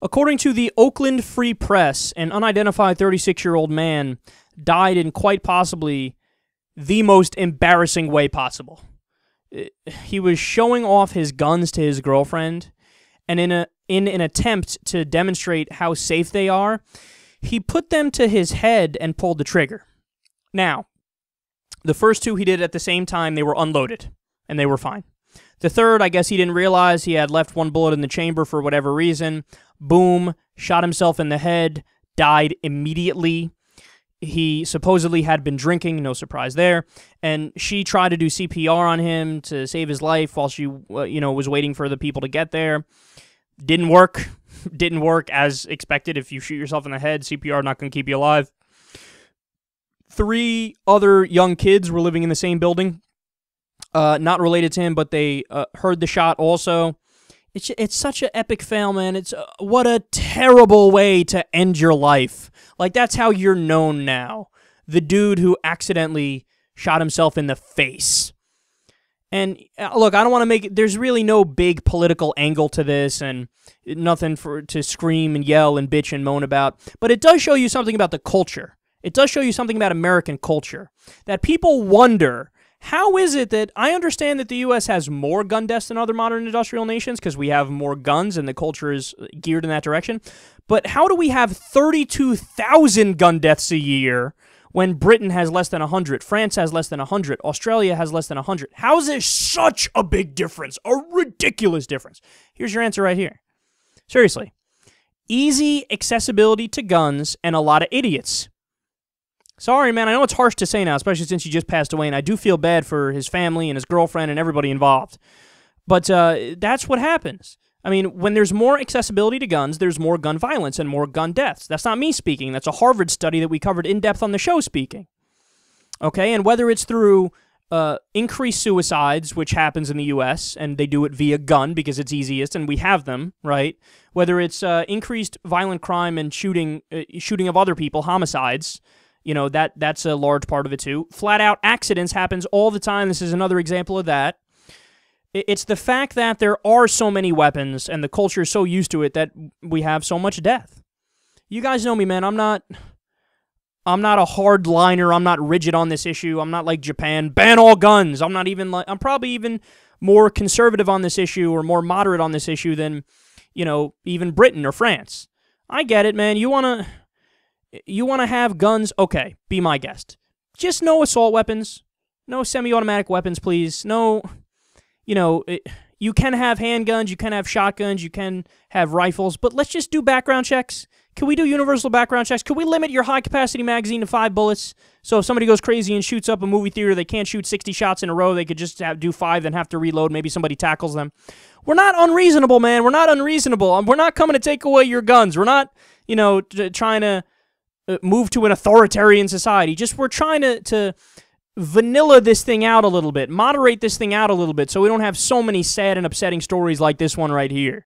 According to the Oakland Free Press, an unidentified 36-year-old man died in quite possibly the most embarrassing way possible. He was showing off his guns to his girlfriend, and in an attempt to demonstrate how safe they are, he put them to his head and pulled the trigger. Now, the first two he did at the same time, they were unloaded, and they were fine. The third, I guess he didn't realize he had left one bullet in the chamber for whatever reason. Boom, shot himself in the head, died immediately. He supposedly had been drinking, no surprise there, and she tried to do CPR on him to save his life while she, was waiting for the people to get there. Didn't work. Didn't work as expected. If you shoot yourself in the head, CPR not going to keep you alive. 3 other young kids were living in the same building. Not related to him, but they heard the shot also. It's such an epic fail, man. It's what a terrible way to end your life. Like, that's how you're known now. The dude who accidentally shot himself in the face. And look, I don't want to make it, there's really no big political angle to this and nothing to scream and yell and bitch and moan about. But it does show you something about the culture. It does show you something about American culture. That people wonder, how is it that I understand that the U.S. has more gun deaths than other modern industrial nations because we have more guns and the culture is geared in that direction, but how do we have 32,000 gun deaths a year when Britain has less than 100, France has less than 100, Australia has less than 100? How is there such a big difference? A ridiculous difference. Here's your answer right here. Seriously. Easy accessibility to guns and a lot of idiots. Sorry, man, I know it's harsh to say now, especially since he just passed away, and I do feel bad for his family and his girlfriend and everybody involved. But that's what happens. I mean, when there's more accessibility to guns, there's more gun violence and more gun deaths. That's not me speaking. That's a Harvard study that we covered in depth on the show speaking. Okay, and whether it's through increased suicides, which happens in the U.S., and they do it via gun because it's easiest, and we have them, right? Whether it's increased violent crime and shooting of other people, homicides, that's a large part of it too. Flat out accidents happens all the time. This is another example of that. It's the fact that there are so many weapons and the culture is so used to it that we have so much death. You guys know me, man. I'm not a hardliner. I'm not rigid on this issue. I'm not like Japan. Ban all guns. I'm I'm probably even more conservative on this issue or more moderate on this issue than, even Britain or France. I get it, man. You want to have guns? Okay, be my guest. Just no assault weapons. No semi-automatic weapons, please. No, you can have handguns, you can have shotguns, you can have rifles, but let's just do background checks. Can we do universal background checks? Can we limit your high-capacity magazine to 5 bullets? So if somebody goes crazy and shoots up a movie theater, they can't shoot 60 shots in a row. They could just do 5, then have to reload. Maybe somebody tackles them. We're not unreasonable, man. We're not unreasonable. We're not coming to take away your guns. We're not, trying to move to an authoritarian society. Just we're trying to vanilla this thing out a little bit, moderate this thing out a little bit so we don't have so many sad and upsetting stories like this one right here.